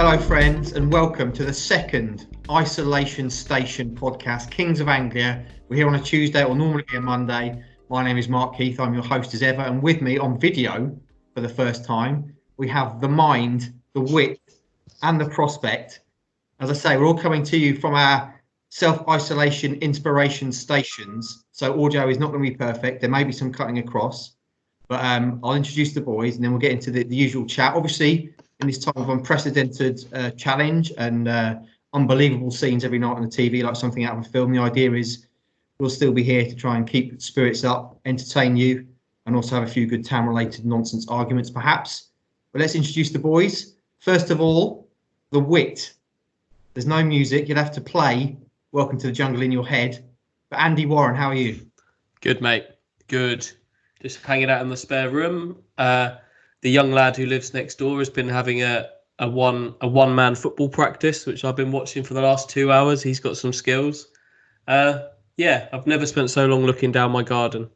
Hello, friends, and welcome to the second Isolation Station podcast, Kings of Anglia. We're here on a Tuesday, or normally a Monday. My name is Mark Heath. I'm your host as ever, and with me on video for the first time, we have the mind, the wit, and the prospect. As I say, we're all coming to you from our self-isolation inspiration stations, so audio is not going to be perfect. There may be some cutting across, but I'll introduce the boys, and then we'll get into the usual chat. Obviously, in this time of unprecedented challenge and unbelievable scenes every night on the TV, like something out of a film, the idea is we'll still be here to try and keep spirits up, entertain you, and also have a few good town-related nonsense arguments, perhaps. But let's introduce the boys. First of all, the wit. There's no music. You'll have to play Welcome to the Jungle in your head. But Andy Warren, how are you? Good, mate. Good. Just hanging out in the spare room. The young lad who lives next door has been having a one-man football practice, which I've been watching for the last 2 hours. He's got some skills. I've never spent so long looking down my garden.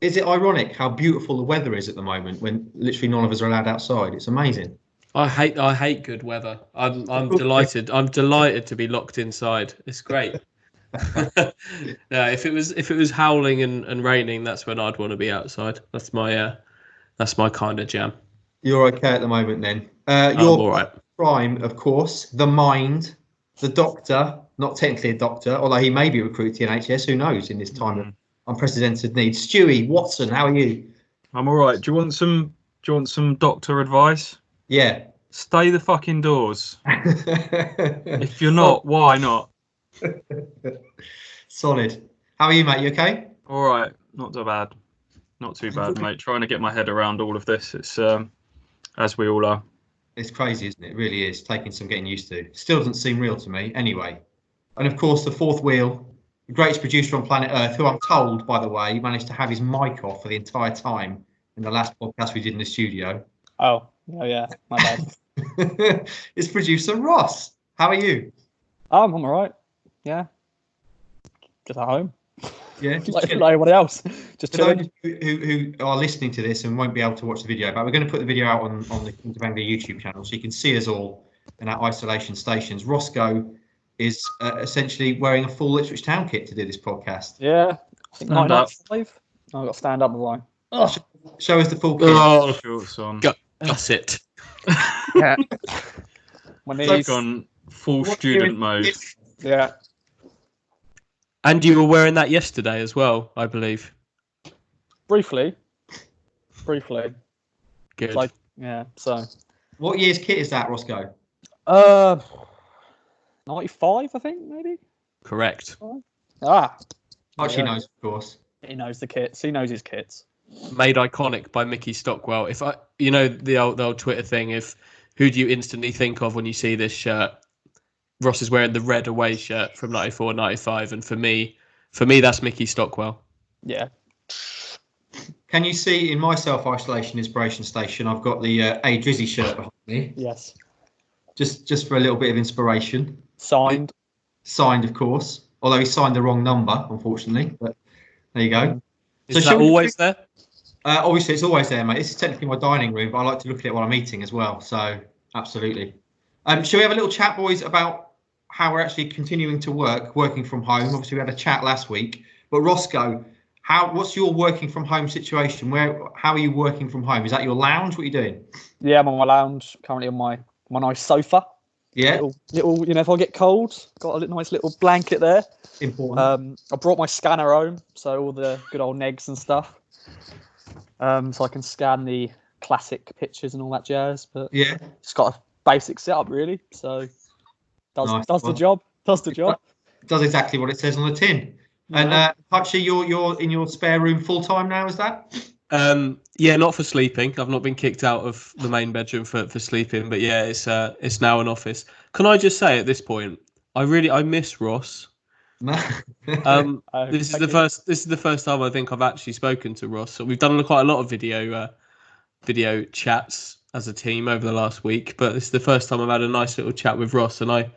Is it ironic how beautiful the weather is at the moment when literally none of us are allowed outside? It's amazing. I hate good weather. I'm delighted. I'm delighted to be locked inside. It's great. Yeah, if it was howling and raining, that's when I'd want to be outside. That's my kind of jam. You're okay at the moment then. I'm all right. Prime, of course, the mind, the doctor, not technically a doctor, although he may be recruited to the NHS, who knows in this time of unprecedented need. Stuart Watson, how are you? I'm all right. Do you want some doctor advice? Yeah. Stay the fuck indoors. If you're not, why not? Solid. How are you, mate? You okay? All right. Not too bad. Not too bad, mate. Trying to get my head around all of this. It's as we all are. It's crazy, isn't it? It really is. Taking some getting used to. Still doesn't seem real to me. Anyway. And of course, the fourth wheel, the greatest producer on planet Earth, who I'm told, by the way, managed to have his mic off for the entire time in the last podcast we did in the studio. Oh yeah, my bad. It's producer Ross. How are you? I'm all right. Yeah. Just at home. Yeah, like everybody else. Just for chilling. those who are listening to this and won't be able to watch the video, but we're going to put the video out on the Kings of Anglia YouTube channel so you can see us all in our isolation stations. Roscoe is essentially wearing a full Ipswich Town kit to do this podcast. Yeah. I think Stand up. I've got to stand up, have I? Oh. Show us the full kit. Oh, shorts on. That's it. Yeah. My It's knees. on full student mode. Yeah. And you were wearing that yesterday as well, I believe. Briefly. Good. So. What year's kit is that, Roscoe? 95, I think, maybe. Correct. Archie knows, of course. He knows the kits. He knows his kits. Made iconic by Mickey Stockwell. If the old Twitter thing, who do you instantly think of when you see this shirt? Ross is wearing the red away shirt from 94, 95, and for me that's Mickey Stockwell. Yeah. Can you see in my self-isolation inspiration station, I've got the A Drizzy shirt behind me. Yes. Just for a little bit of inspiration. Signed, of course. Although he signed the wrong number, unfortunately. But there you go. Is that always there? Obviously, it's always there, mate. This is technically my dining room, but I like to look at it while I'm eating as well. So, absolutely. Shall we have a little chat, boys, about how we're actually continuing to working from home? Obviously, we had a chat last week. But Roscoe, what's your working from home situation? How are you working from home? Is that your lounge? What are you doing? Yeah, I'm on my lounge, currently on my nice sofa. Yeah. Little, if I get cold, got a nice little blanket there. Important. I brought my scanner home, so all the good old negs and stuff. So I can scan the classic pictures and all that jazz. But yeah, it's got a basic setup really. So does the job. It does exactly what it says on the tin. Yeah. And Hutchie, you're in your spare room full time now, is that? Yeah, not for sleeping. I've not been kicked out of the main bedroom for sleeping, but yeah, it's now an office. Can I just say at this point, I miss Ross. This is the first time I think I've actually spoken to Ross. So we've done quite a lot of video chats as a team over the last week, but this is the first time I've had a nice little chat with Ross, and I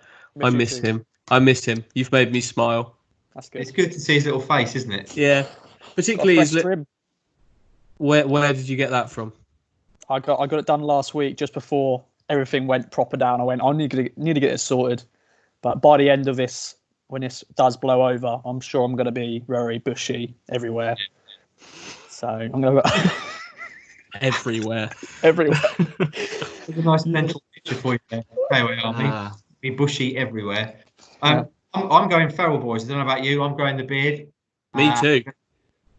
miss him. I miss him. You've made me smile. That's good. It's good to see his little face, isn't it? Yeah, particularly his trim. Where did you get that from? I got it done last week, just before everything went proper down. I went, I need to get this sorted. But by the end of this, when this does blow over, I'm sure I'm going to be very bushy everywhere. So I'm going to Everywhere. everywhere. It's a nice mental picture for you there. KOA be bushy everywhere. I'm going feral, boys. I don't know about you. I'm growing the beard. Me too.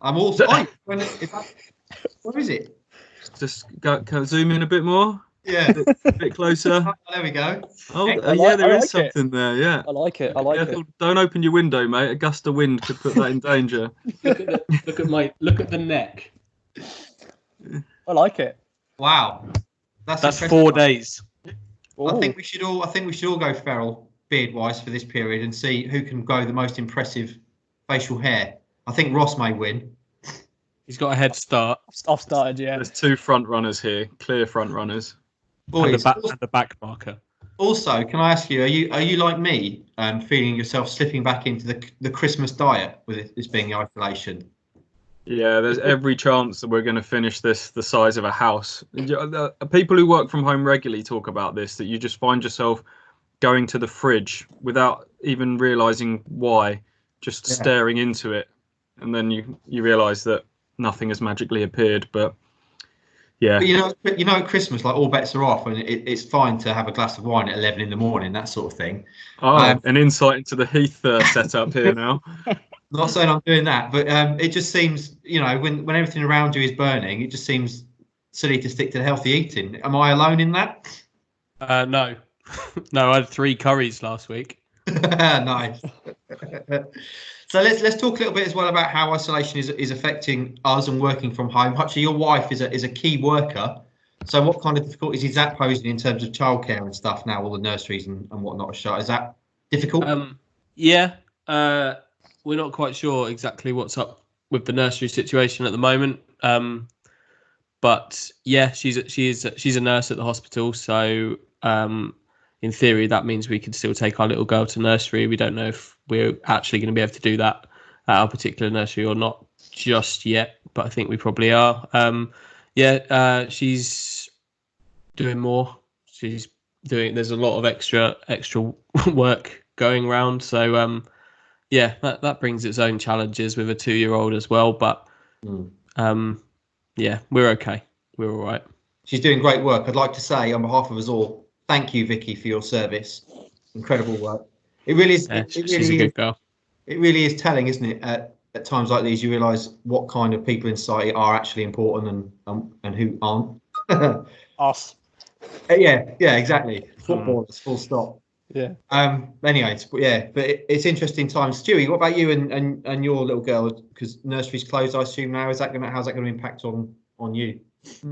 I'm also. Where is it? Just zoom in a bit more. Yeah, a bit closer. There we go. There is something there. Yeah, I like it. It. Don't open your window, mate. A gust of wind could put that in danger. Look at the neck. I like it. Wow, that's 4 days. I think we should all go feral beard wise for this period and see who can grow the most impressive facial hair. I think Ross may win. He's got a head start. I've started, yeah. There's 2 front runners here, clear front runners. Boys, and the back marker. Also, can I ask you, are you like me, feeling yourself slipping back into the Christmas diet with this being the isolation? Yeah, there's every chance that we're going to finish this the size of a house. People who work from home regularly talk about this, that you just find yourself going to the fridge without even realising why, just staring into it. And then you realise that nothing has magically appeared. But yeah. But you know, at Christmas, like all bets are off, and it's fine to have a glass of wine at 11 in the morning, that sort of thing. An insight into the Heath setup here now. Not saying I'm doing that, but it just seems, when everything around you is burning, it just seems silly to stick to healthy eating. Am I alone in that? No. No, I had 3 curries last week. Nice. So let's talk a little bit as well about how isolation is affecting us and working from home. Actually, your wife is a key worker. So what kind of difficulties is that posing in terms of childcare and stuff now, all the nurseries and whatnot are shut? Is that difficult? Yeah. We're not quite sure exactly what's up with the nursery situation at the moment. But yeah, she's a nurse at the hospital. So in theory, that means we can still take our little girl to nursery. We don't know if we're actually going to be able to do that at our particular nursery or not just yet, but I think we probably are. She's doing more. There's a lot of extra work going around. So that brings its own challenges with a 2-year-old as well. But we're okay. We're all right. She's doing great work. I'd like to say on behalf of us all, thank you, Vicky, for your service. Incredible work. It really is. Yeah, she's a good girl. It really is telling, isn't it? At times like these, you realise what kind of people in society are actually important and who aren't. Us. Yeah, exactly. Footballers, full stop. Yeah. Anyway, but it's interesting times. Stewie, what about you and your little girl? Because nursery's closed, I assume now. How's that going to impact on you?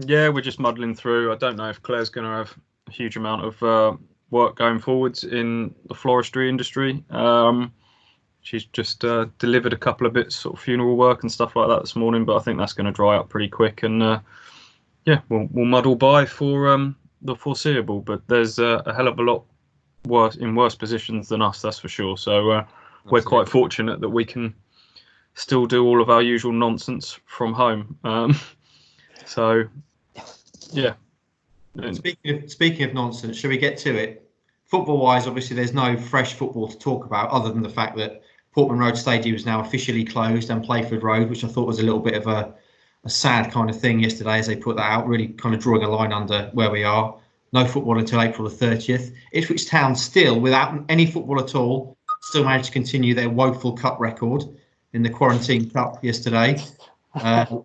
Yeah, we're just muddling through. I don't know if Claire's going to have a huge amount of work going forwards in the floristry industry. She's just delivered a couple of bits, sort of funeral work and stuff like that this morning, but I think that's going to dry up pretty quick. And we'll muddle by for the foreseeable. But there's a hell of a lot worse positions than us, that's for sure. So we're quite fortunate that we can still do all of our usual nonsense from home. Speaking of nonsense, shall we get to it? Football-wise, obviously, there's no fresh football to talk about other than the fact that Portman Road Stadium is now officially closed, and Playford Road, which I thought was a little bit of a sad kind of thing yesterday as they put that out, really kind of drawing a line under where we are. No football until April the 30th. Ipswich Town still, without any football at all, still managed to continue their woeful cup record in the Quarantine Cup yesterday.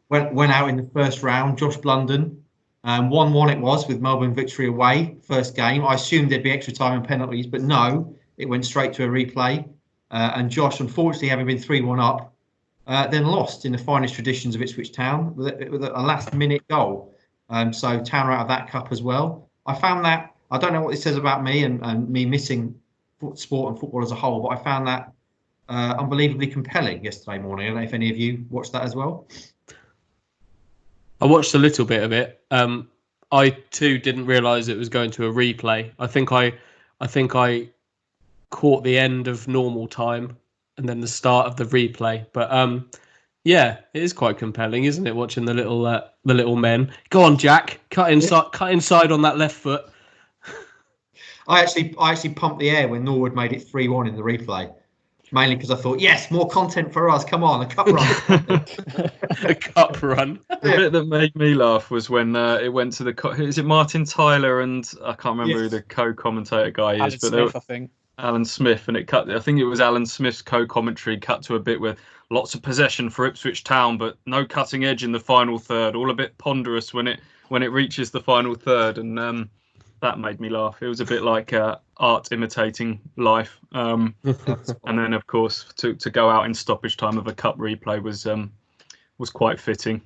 Went out in the first round. Josh Blunden, 1-1 it was, with Melbourne victory away, first game. I assumed there'd be extra time and penalties, but no, it went straight to a replay. And Josh, unfortunately, having been 3-1 up, then lost in the finest traditions of Ipswich Town with a last-minute goal. So Town are out of that cup as well. I found that, I don't know what this says about me and me missing sport and football as a whole, but I found that unbelievably compelling yesterday morning. I don't know if any of you watched that as well. I watched a little bit of it. I too didn't realise it was going to a replay. I think I caught the end of normal time and then the start of the replay. But it is quite compelling, isn't it? Watching the little men. Go on, Jack. Cut inside on that left foot. I actually pumped the air when Norwood made it 3-1 in the replay, mainly because I thought, yes, more content for us. Come on, a cup run. A cup run. The bit that made me laugh was when it went to is it Martin Tyler and I can't remember who the co-commentator guy Alan is, but Smith, I think. Alan Smith, and I think it was Alan Smith's co-commentary cut to a bit with lots of possession for Ipswich Town, but no cutting edge in the final third. All a bit ponderous when it reaches the final third, and that made me laugh. It was a bit like art imitating life. And then, of course, to go out in stoppage time of a cup replay was quite fitting.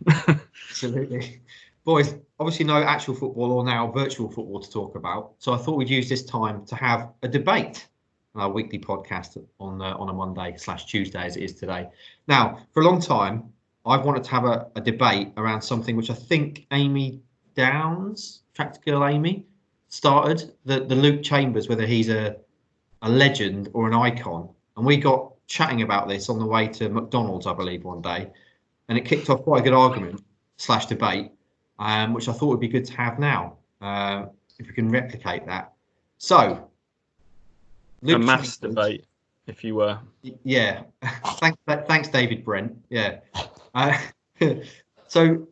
Absolutely. Boys, obviously no actual football or now virtual football to talk about. So I thought we'd use this time to have a debate on our weekly podcast on a Monday/Tuesday as it is today. Now, for a long time, I've wanted to have a debate around something which I think Amy Downs, Tractor Girl Amy, started, the Luke Chambers, whether he's a legend or an icon. And we got chatting about this on the way to McDonald's, I believe, one day. And it kicked off quite a good argument/debate, which I thought would be good to have now, if we can replicate that. So, Luke a mass Chambers, debate, if you were. Yeah. Thanks, David Brent. Yeah. So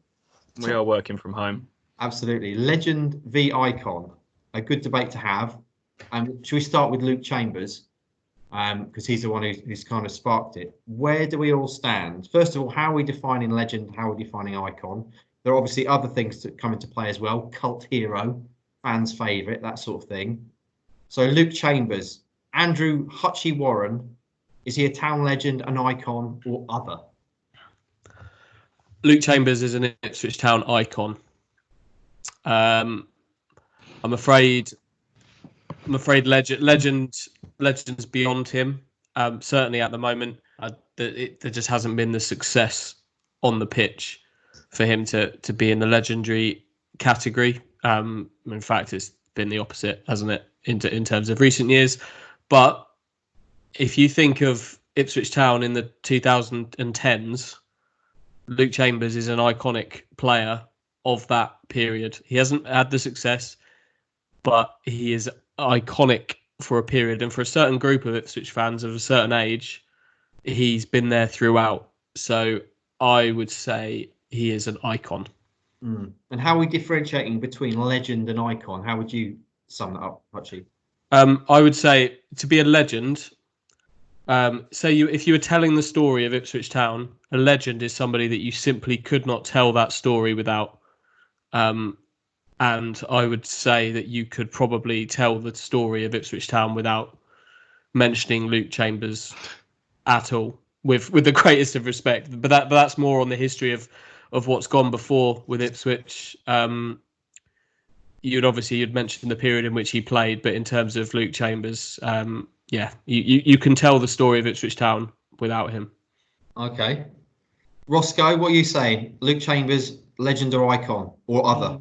we are working from home. Absolutely. Legend v icon. A good debate to have. Should we start with Luke Chambers? Because he's the one who's kind of sparked it. Where do we all stand? First of all, how are we defining legend? How are we defining icon? There are obviously other things that come into play as well. Cult hero, fans' favourite, that sort of thing. So Luke Chambers, Andrew Hutchie Warren, is he a town legend, an icon, or other? Luke Chambers is an Ipswich Town icon. I'm afraid legends beyond him. Certainly at the moment, there just hasn't been the success on the pitch for him to be in the legendary category. In fact, it's been the opposite, hasn't it, in terms of recent years? But if you think of Ipswich Town in the 2010s, Luke Chambers is an iconic player of that period. He hasn't had the success, but he is iconic for a period, and for a certain group of Ipswich fans of a certain age, he's been there throughout. So I would say he is an icon. And how are we differentiating between legend and icon? How would you sum that up, Hutchie? I would say to be a legend, if you were telling the story of Ipswich Town, a legend is somebody that you simply could not tell that story without. And I would say that you could probably tell the story of Ipswich Town without mentioning Luke Chambers at all, with the greatest of respect. But that's more on the history of what's gone before with Ipswich. You'd mentioned the period in which he played, but in terms of Luke Chambers, you can tell the story of Ipswich Town without him. Okay. Roscoe, what are you saying? Luke Chambers, legend or icon, or other?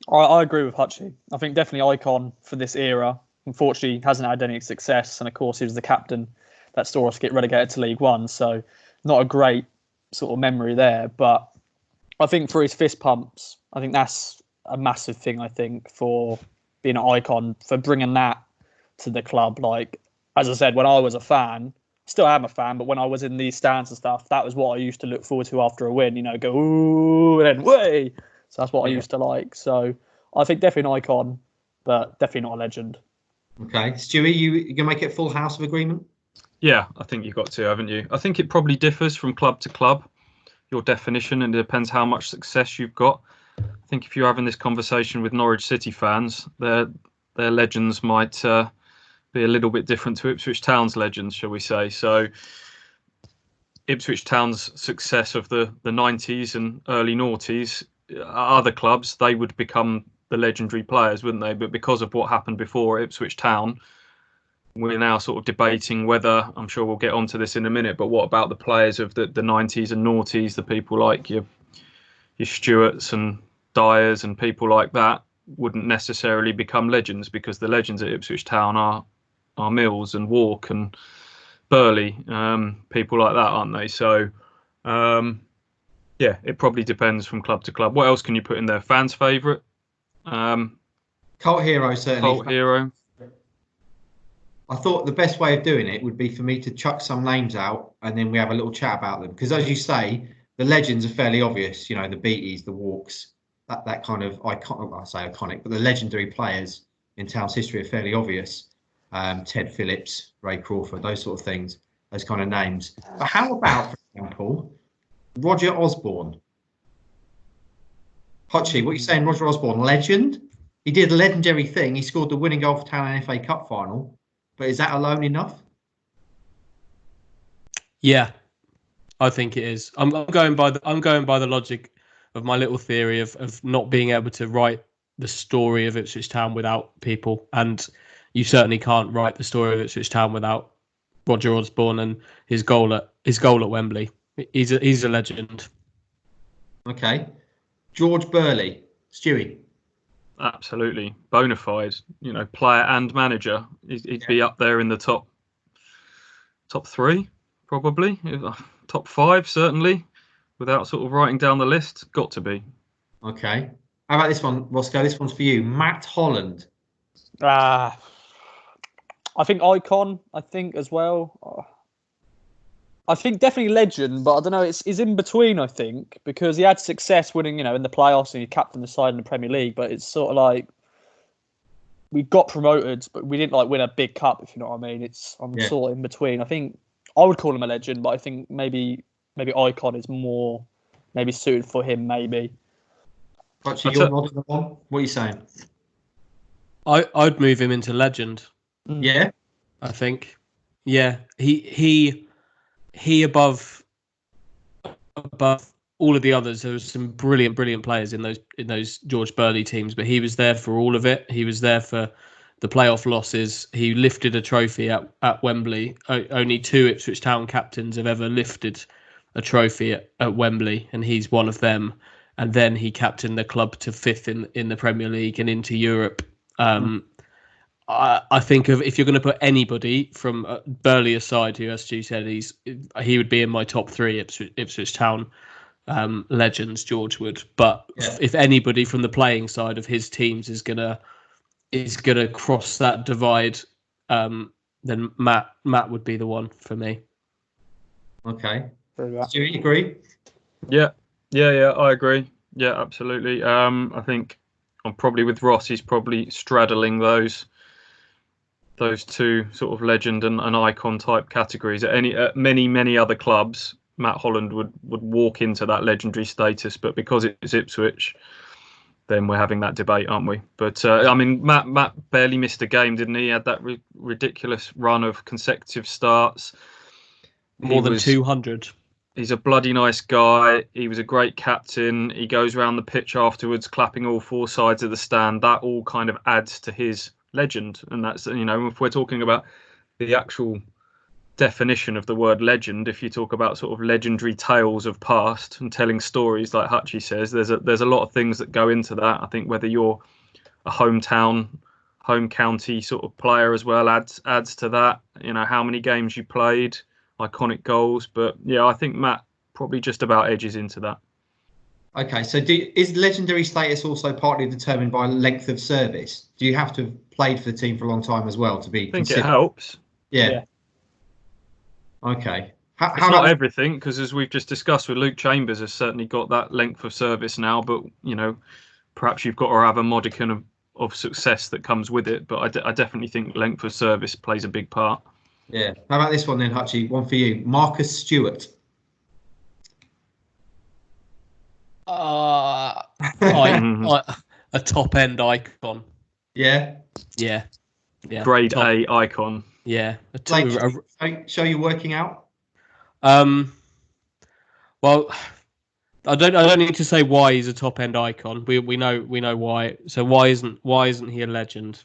I agree with Hutchie. I think definitely icon for this era. Unfortunately, hasn't had any success, and of course, he was the captain that saw us get relegated to League One. So, not a great sort of memory there. But I think for his fist pumps, I think that's a massive thing. I think for being an icon, for bringing that to the club. Like, as I said, when I was a fan, still am a fan, but when I was in these stands and stuff, that was what I used to look forward to after a win. Go ooh, and then way. So that's what I used to like. So I think definitely an icon, but definitely not a legend. Okay. Stewie, you going to make it full house of agreement? Yeah, I think you've got to, haven't you? I think it probably differs from club to club, your definition, and it depends how much success you've got. I think if you're having this conversation with Norwich City fans, their legends might be a little bit different to Ipswich Town's legends, shall we say. So Ipswich Town's success of the 90s and early noughties, other clubs, they would become the legendary players, wouldn't they? But because of what happened before Ipswich Town, we're now sort of debating whether, I'm sure we'll get onto this in a minute, but what about the players of the 90s and noughties, the people like your Stuarts and Dyers and people like that wouldn't necessarily become legends, because the legends at Ipswich Town are Mills and Walk and Burley, people like that, aren't they? So, it probably depends from club to club. What else can you put in there? Fans' favourite? Cult hero, certainly. Cult hero. I thought the best way of doing it would be for me to chuck some names out and then we have a little chat about them. Because as you say, the legends are fairly obvious. You know, the Beaties, the Walks, that kind of iconic. I say iconic, but the legendary players in town's history are fairly obvious. Ted Phillips, Ray Crawford, those sort of things, those kind of names. But how about, for example, Roger Osborne? Hutchie, what are you saying, Roger Osborne, legend? He did a legendary thing. He scored the winning goal for Town in FA Cup final. But is that alone enough? Yeah, I think it is. I'm going by the logic of my little theory of not being able to write the story of Ipswich Town without people, and you certainly can't write the story of Ipswich Town without Roger Osborne and his goal at Wembley. He's a legend. Okay, George Burley, Stewie. Absolutely, bona fide. You know, player and manager. He'd be up there in the top three, probably. Top five, certainly. Without sort of writing down the list, got to be. Okay. How about this one, Roscoe? This one's for you. Matt Holland. I think icon. I think as well. I think definitely legend, but I don't know. It's in between. I think because he had success winning, in the playoffs and he captained the side in the Premier League. But it's sort of like we got promoted, but we didn't win a big cup. If you know what I mean. I'm sort of in between. I think I would call him a legend, but I think maybe icon is more maybe suited for him. Maybe. Actually, you're nodding along. What are you saying? I'd move him into legend. Yeah, I think. Yeah, he above all of the others. There was some brilliant players in those George Burley teams, but he was there for all of it. He was there for the playoff losses. He lifted a trophy at Wembley. Only 2 Ipswich Town captains have ever lifted a trophy at Wembley, and he's one of them. And then he captained the club to 5th in the Premier League and into Europe. I think if you're going to put anybody from Burley aside, who, as Stu said, he would be in my top 3 Ipswich Town legends. George would, but if anybody from the playing side of his teams is gonna cross that divide, then Matt would be the one for me. Okay. Do you agree? Yeah, I agree. Yeah, absolutely. I think I'm probably with Ross. He's probably straddling those 2 sort of legend and icon type categories. At many other clubs, Matt Holland would walk into that legendary status, but because it's Ipswich, then we're having that debate, aren't we? But I mean, Matt barely missed a game, didn't he? He had that ridiculous run of consecutive starts. More than 200. He's a bloody nice guy. He was a great captain. He goes around the pitch afterwards, clapping all 4 sides of the stand. That all kind of adds to his legend. And that's, if we're talking about the actual definition of the word legend, if you talk about sort of legendary tales of past and telling stories, like Hutchie says, there's a lot of things that go into that. I think whether you're a home county sort of player as well adds to that. How many games you played, iconic goals. But yeah, I think Matt probably just about edges into that. Okay, so is legendary status also partly determined by length of service? Do you have to have played for the team for a long time as well to be considered? I think it helps. Yeah. Okay. It's not everything, because as we've just discussed with Luke Chambers, has certainly got that length of service now, but perhaps you've got to have a modicum of success that comes with it. But I definitely think length of service plays a big part. Yeah. How about this one then, Hutchie? One for you. Marcus Stewart. A top end icon. Yeah. Yeah. Grade A icon. Yeah. Show you working out. Well, I don't need to say why he's a top end icon. We know why. So why isn't he a legend?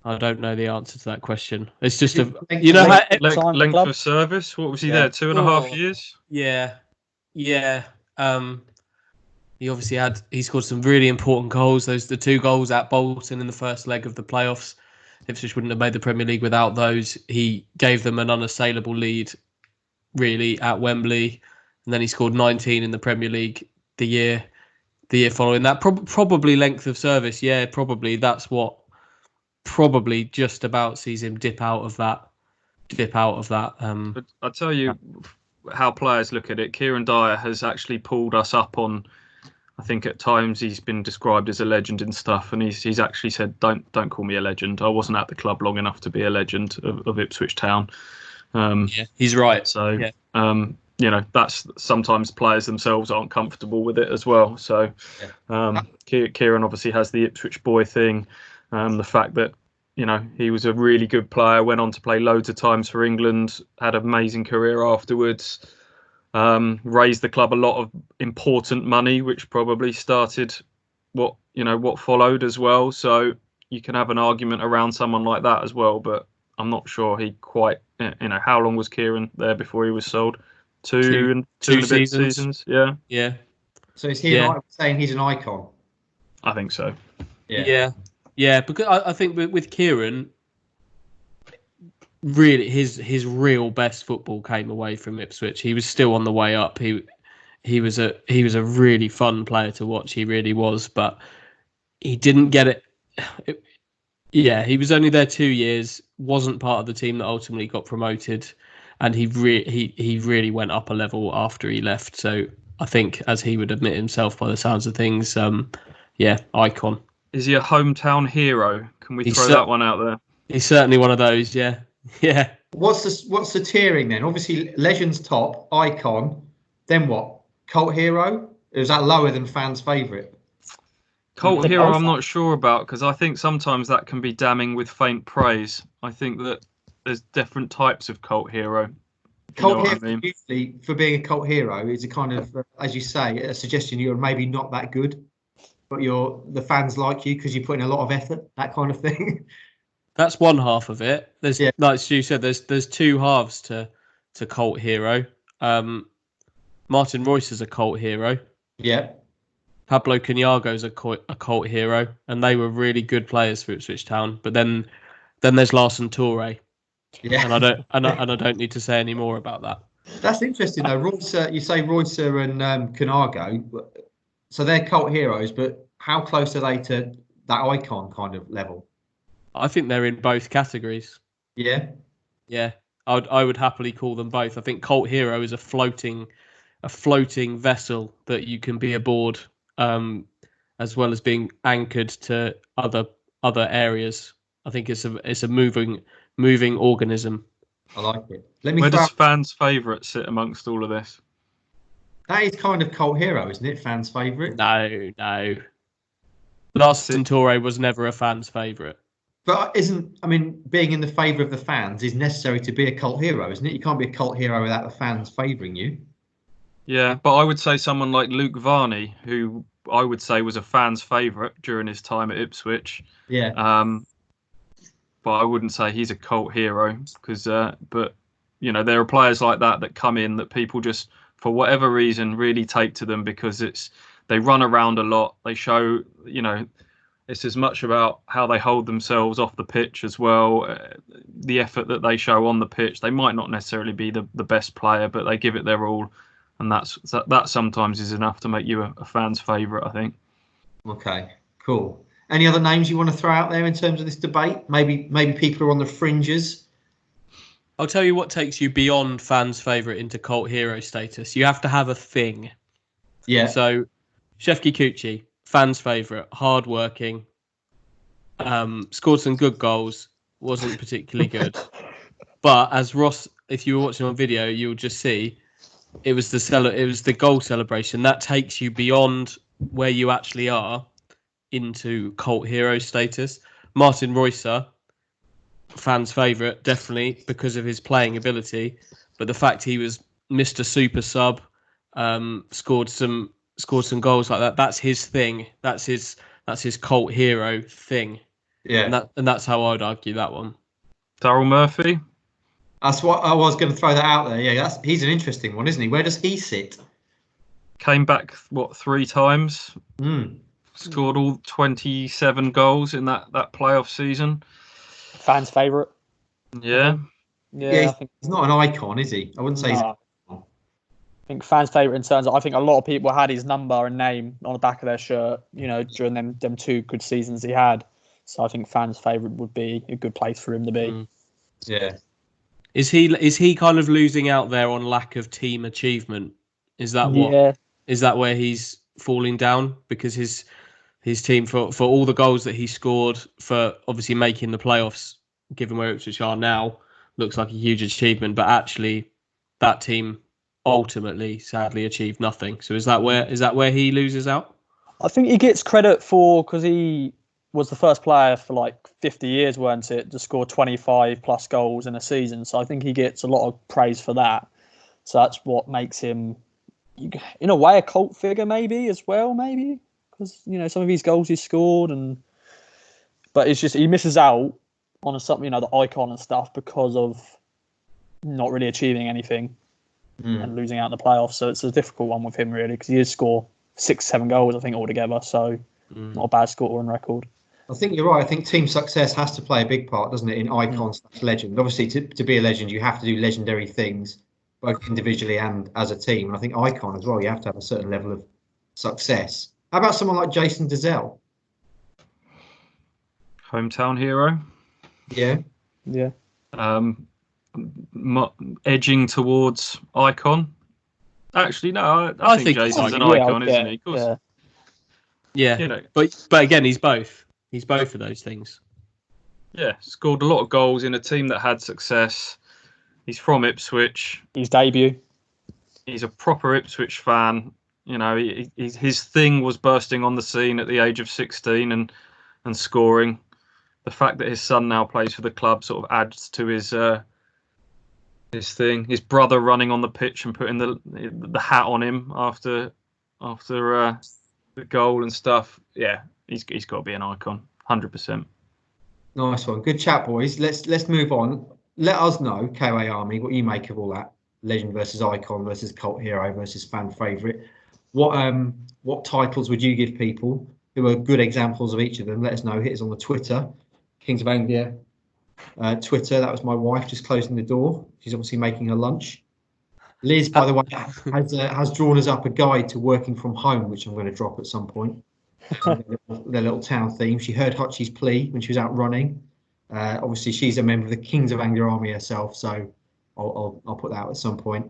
I don't know the answer to that question. It's just length of service. What was he there? 2.5 years. Yeah. He scored some really important goals. The 2 goals at Bolton in the first leg of the playoffs. Ipswich wouldn't have made the Premier League without those. He gave them an unassailable lead, really, at Wembley. And then he scored 19 in the Premier League the year the year following that. Probably length of service. Yeah, probably that's what probably just about sees him dip out of that. But I tell you how players look at it. Kieran Dyer has actually pulled us up on. I think at times he's been described as a legend and stuff, and he's actually said, "Don't call me a legend. I wasn't at the club long enough to be a legend of Ipswich Town." Yeah, he's right. So, yeah. That's sometimes players themselves aren't comfortable with it as well. So, Kieran obviously has the Ipswich boy thing, the fact that he was a really good player, went on to play loads of times for England, had an amazing career afterwards. Raised the club a lot of important money, which probably started what followed as well. So you can have an argument around someone like that as well, but I'm not sure he quite. How long was Kieran there before he was sold? Two and a bit seasons. Yeah. Yeah. So is he saying he's an icon? I think so. Yeah. Because I think with Kieran, really his real best football came away from Ipswich. He was still on the way up. He was a really fun player to watch. He really was, but he didn't get it. He was only there 2 years. Wasn't part of the team that ultimately got promoted, and he really went up a level after he left. So I think, as he would admit himself by the sounds of things, icon. Is he a hometown hero? Can we throw that one out there? He's certainly one of those. Yeah. Yeah. What's the tiering then? Obviously, Legends top, icon. Then what? Cult hero? Or is that lower than fans' favourite? Cult hero, I'm not sure about, because I think sometimes that can be damning with faint praise. I think that there's different types of cult hero. Cult hero, usually, for being a cult hero, is a kind of, as you say, a suggestion you're maybe not that good, but the fans like you because you put in a lot of effort, that kind of thing. That's one half of it. There's like Stu said, there's two halves to cult hero. Martin Royce is a cult hero. Yeah. Pablo Caniago's a cult hero, and they were really good players for Ipswich Town. But then there's Larson Toure. Yeah. And I don't need to say any more about that. That's interesting though. Royce, you say Royce and Caniago, so they're cult heroes, but how close are they to that icon kind of level? I think they're in both categories. Yeah. Yeah. I would happily call them both. I think cult hero is a floating vessel that you can be aboard, as well as being anchored to other areas. I think it's a moving organism. I like it. Where does fans' favourite sit amongst all of this? That is kind of cult hero, isn't it? Fans' favourite? No. Larson Toure was never a fan's favourite. But being in the favour of the fans is necessary to be a cult hero, isn't it? You can't be a cult hero without the fans favouring you. Yeah, but I would say someone like Luke Varney, who I would say was a fan's favourite during his time at Ipswich. Yeah. But I wouldn't say he's a cult hero because, but there are players like that come in that people just, for whatever reason, really take to them because they run around a lot. They show, it's as much about how they hold themselves off the pitch as well. The effort that they show on the pitch. They might not necessarily be the best player, but they give it their all. And that sometimes is enough to make you a fan's favourite, I think. Okay, cool. Any other names you want to throw out there in terms of this debate? Maybe people are on the fringes. I'll tell you what takes you beyond fans' favourite into cult hero status. You have to have a thing. Yeah. So, Chef Kikuchi, fans' favourite, hard-working, scored some good goals, wasn't particularly good. But as Ross, if you were watching on video, you'll just see it was the goal celebration that takes you beyond where you actually are into cult hero status. Martin Royce, fans' favourite, definitely because of his playing ability, but the fact he was Mr. Super Sub, scored some goals like that's his thing. That's his cult hero thing. Yeah, and that's how I'd argue that one. Daryl Murphy. That's what I was going to throw that out there. Yeah, he's an interesting one, isn't he? Where does he sit? Came back 3 times. Scored all 27 goals in that playoff season. Fans' favourite. Yeah. Yeah, he's not an icon, is he? I wouldn't say he's an icon. think fans' favourite in terms of, I think a lot of people had his number and name on the back of their shirt, during them 2 good seasons he had. So I think fans' favourite would be a good place for him to be. Yeah. Is he kind of losing out there on lack of team achievement? Is that where he's falling down? Because his team, for all the goals that he scored, for obviously making the playoffs, given where Ipswich are now, looks like a huge achievement. But actually, that team ultimately, sadly, achieved nothing. So is that where he loses out? I think he gets credit because he was the first player for like 50 years, weren't it, to score 25 plus goals in a season. So I think he gets a lot of praise for that. So that's what makes him, in a way, a cult figure maybe as well, because some of his goals he scored, but it's just he misses out on something, the icon and stuff, because of not really achieving anything and losing out in the playoffs. So it's a difficult one with him really, because he did score 6-7 goals I think altogether. So not a bad score on record. I think you're right. I think team success has to play a big part, doesn't it, in icon/legend. Obviously, to be a legend, you have to do legendary things, both individually and as a team. And I think icon as well, you have to have a certain level of success. How about someone like Jason Dezell? Hometown hero. Yeah. Yeah. Edging towards icon. Actually, no, I think Jason's an icon, isn't he? Of course. Yeah. But again, he's both. He's both of those things. Yeah, scored a lot of goals in a team that had success. He's from Ipswich. His debut. He's a proper Ipswich fan. His thing was bursting on the scene at the age of 16 and scoring. The fact that his son now plays for the club sort of adds to his thing. His brother running on the pitch and putting the hat on him after the goal and stuff. Yeah, he's got to be an icon, 100%. Nice one. Good chat, boys. Let's move on. Let us know, KOA Army, what you make of all that. Legend versus icon versus cult hero versus fan favourite. What titles would you give people who are good examples of each of them? Let us know. Hit us on the Twitter, Kings of Anglia Twitter. That was my wife just closing the door. She's obviously making her lunch. Liz, by the way, has drawn us up a guide to working from home, which I'm going to drop at some point. Their little town theme. She heard Hutchie's plea when she was out running. Obviously, she's a member of the Kings of Anglia Army herself, so I'll put that out at some point.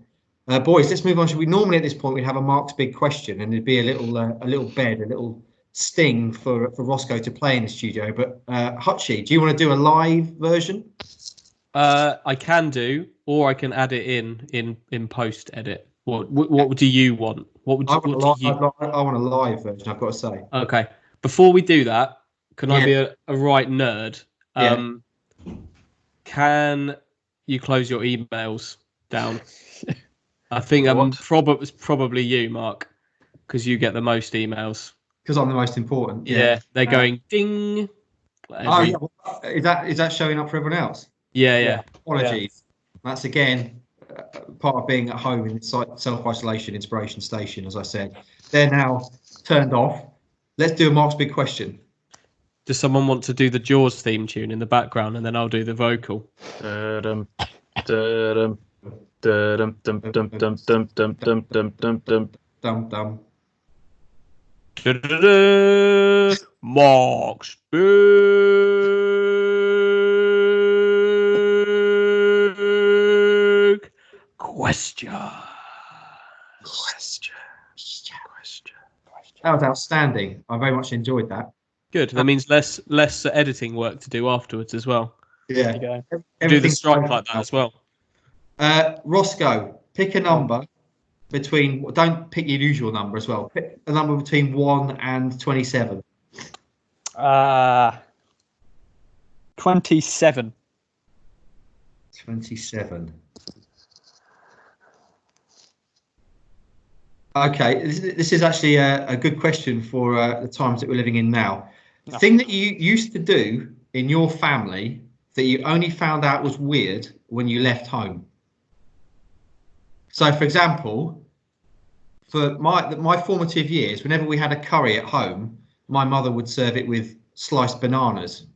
Boys, let's move on. Should we normally at this point we'd have a Mark's big question, and there'd be a little sting for Roscoe to play in the studio. But Hutchie, do you want to do a live version? I can do, or I can add it in post edit. What do you want? I want a live version, I've got to say. Okay. Before we do that, can I be a right nerd? Can you close your emails down? I think it's probably you, Mark, because you get the most emails. Because I'm the most important. Yeah, they're going ding. Is that showing up for everyone else? Yeah. Apologies. That's again part of being at home in self-isolation inspiration station. As I said, they're now turned off. Let's do a Mark's big question. Does someone want to do the Jaws theme tune in the background, and then I'll do the vocal? Mark's big question. That was outstanding. I very much enjoyed that. Good. That means less editing work to do afterwards as well. Yeah. There you go. Do the strike like that as well. Roscoe, pick a number between. Don't pick your usual number as well. Pick a number between 1 and 27. 27. 27. Okay, this is actually a good question for the times that we're living in now. The thing that you used to do in your family that you only found out was weird when you left home. So, for example, for my formative years, whenever we had a curry at home, my mother would serve it with sliced bananas.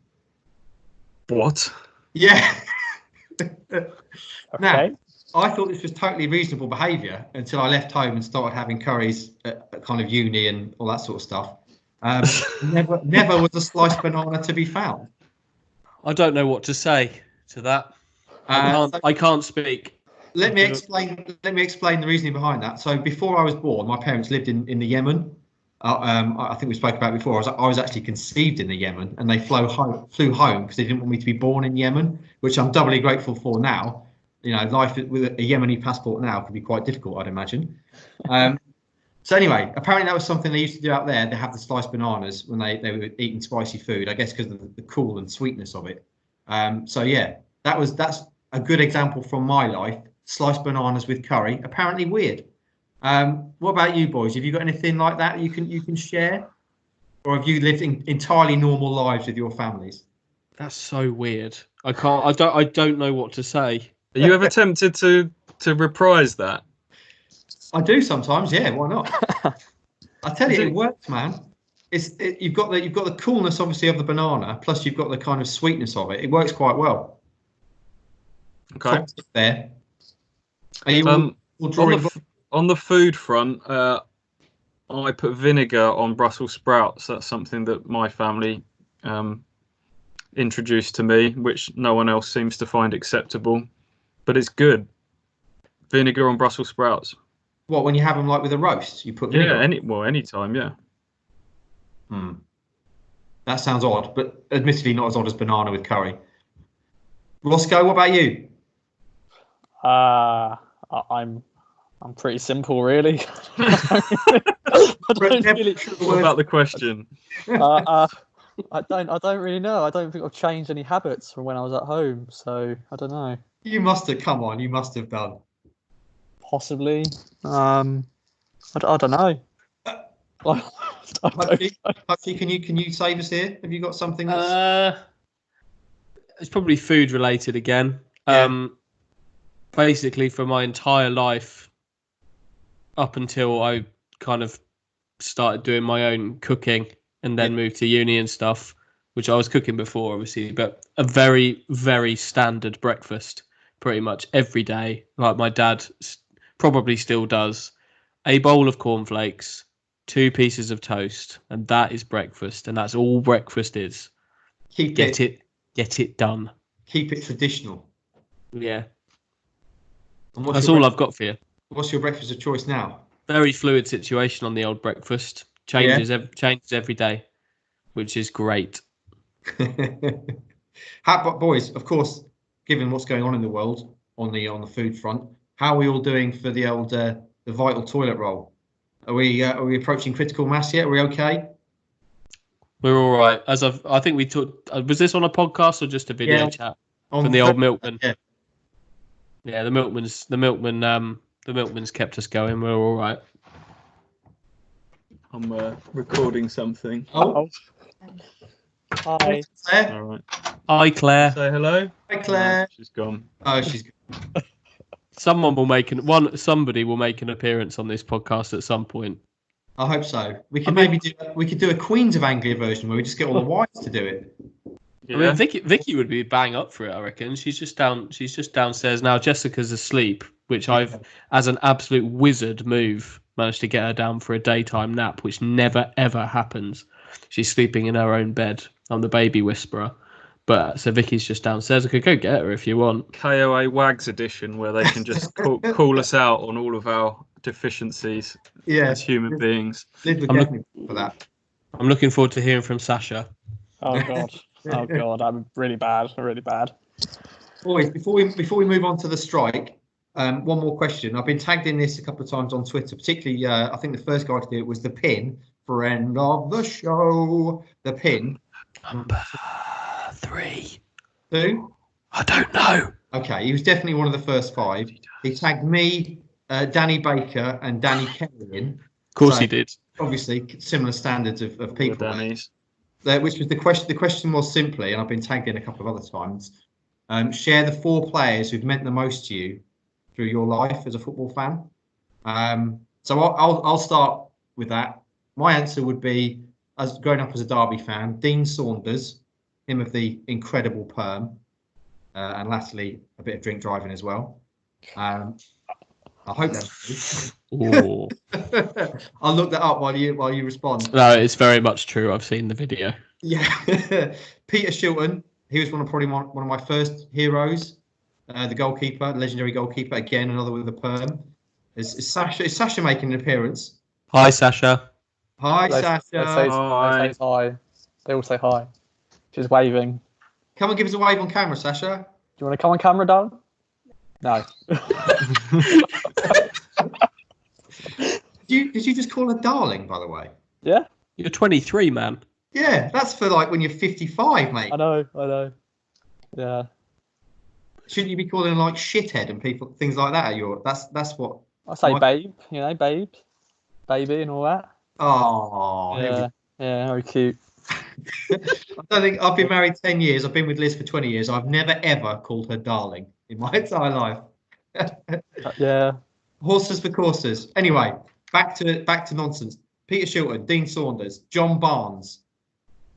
What? Yeah. Okay. I thought this was totally reasonable behaviour until I left home and started having curries at kind of uni and all that sort of stuff. Never was a sliced banana to be found. I don't know what to say to that. I can't speak. Let me explain the reasoning behind that. So before I was born, my parents lived in the Yemen. I think we spoke about it before. I was actually conceived in the Yemen, and they flew home because they didn't want me to be born in Yemen, which I'm doubly grateful for now. You know, life with a Yemeni passport now could be quite difficult, I'd imagine. So anyway, apparently that was something they used to do out there. They have the sliced bananas when they were eating spicy food, I guess because of the cool and sweetness of it. So yeah, that's a good example from my life. Sliced bananas with curry, apparently weird. What about you boys? Have you got anything like that you can share? Or have you lived entirely normal lives with your families? That's so weird. I don't know what to say. Are you ever tempted to reprise that? I do sometimes, yeah. Why not? I tell you, it works, man. You've got the coolness, obviously, of the banana, plus you've got the kind of sweetness of it. It works quite well. Okay. There. Are you on the food front? I put vinegar on Brussels sprouts. That's something that my family introduced to me, which no one else seems to find acceptable. But it's good. Vinegar on Brussels sprouts. What, when you have them like with a roast, you put vinegar? Yeah, anytime, yeah. That sounds odd, but admittedly not as odd as banana with curry. Roscoe, what about you? I'm pretty simple, really. What about the question? I don't really know. I don't think I've changed any habits from when I was at home, so I don't know. You must have. Come on, you must have done. Possibly. I don't know. Hutchie, can you save us here? Have you got something? It's probably food related again. Yeah. Basically, for my entire life, up until I kind of started doing my own cooking and then moved to uni and stuff, which I was cooking before, obviously, but a very, very standard breakfast, pretty much every day, like my dad probably still does. A bowl of cornflakes, 2 pieces of toast, and that is breakfast, and that's all breakfast is. Get it done. Keep it traditional. Yeah. That's all I've got for you. What's your breakfast of choice now? Very fluid situation on the old breakfast. Changes every day, which is great. But boys, of course, given what's going on in the world on the food front, how are we all doing for the old the vital toilet roll? Are we approaching critical mass yet? Are we okay? We're all right. I think we took. Was this on a podcast or just a video chat from the old milkman? Yeah, the milkman's kept us going. We're all right. I'm recording something. Oh. Hi. Claire? All right. Hi, Claire. Say hello. Hi, Claire. She's gone. Oh, she's gone. Somebody will make an appearance on this podcast at some point. I hope so. We could do a Queens of Anglia version where we just get all the wives to do it. Yeah. I mean, Vicky would be bang up for it, I reckon. She's just downstairs now. Jessica's asleep, which I've, as an absolute wizard move, managed to get her down for a daytime nap, which never ever happens. She's sleeping in her own bed. I'm the baby whisperer. But so Vicky's just downstairs. I could go get her if you want. KOA Wags edition, where they can just call us out on all of our deficiencies as human beings. For that. I'm looking forward to hearing from Sasha. Oh god, I'm really bad. Boys, before we move on to the strike, one more question. I've been tagged in this a couple of times on Twitter, particularly I think the first guy to do it was the Pin, friend of the show. The Pin. Number 3. Who? I don't know. Okay, he was definitely one of the first 5. He tagged me, Danny Baker, and Danny Kelly in. Of course he did. Obviously, similar standards of people. Danny's. Which was the question. The question was simply, and I've been tagged in a couple of other times. Share the 4 players who've meant the most to you through your life as a football fan. So I'll start with that. My answer would be, as growing up as a Derby fan, Dean Saunders, him of the incredible perm, and lastly a bit of drink driving as well. I hope that's Ooh. true. I'll look that up while you respond. No, it's very much true. I've seen the video. Yeah, Peter Shilton. He was one of my first heroes. The goalkeeper, legendary goalkeeper. Again, another with a perm. Is Sasha making an appearance? Hi, Sasha. Hi, They Sasha. say hi. They all say hi. She's waving. Come and give us a wave on camera, Sasha. Do you want to come on camera, darling? No. Did you just call her darling, by the way? Yeah. You're 23, man. Yeah, that's for like when you're 55, mate. I know. Yeah. Shouldn't you be calling her like shithead and things like that? That's what I say babe, babe, baby and all that. Oh, yeah, very cute. I don't think I've been married 10 years. I've been with Liz for 20 years. I've never ever called her darling in my entire life. Yeah. Horses for courses. Anyway, back to nonsense. Peter Shilton, Dean Saunders, John Barnes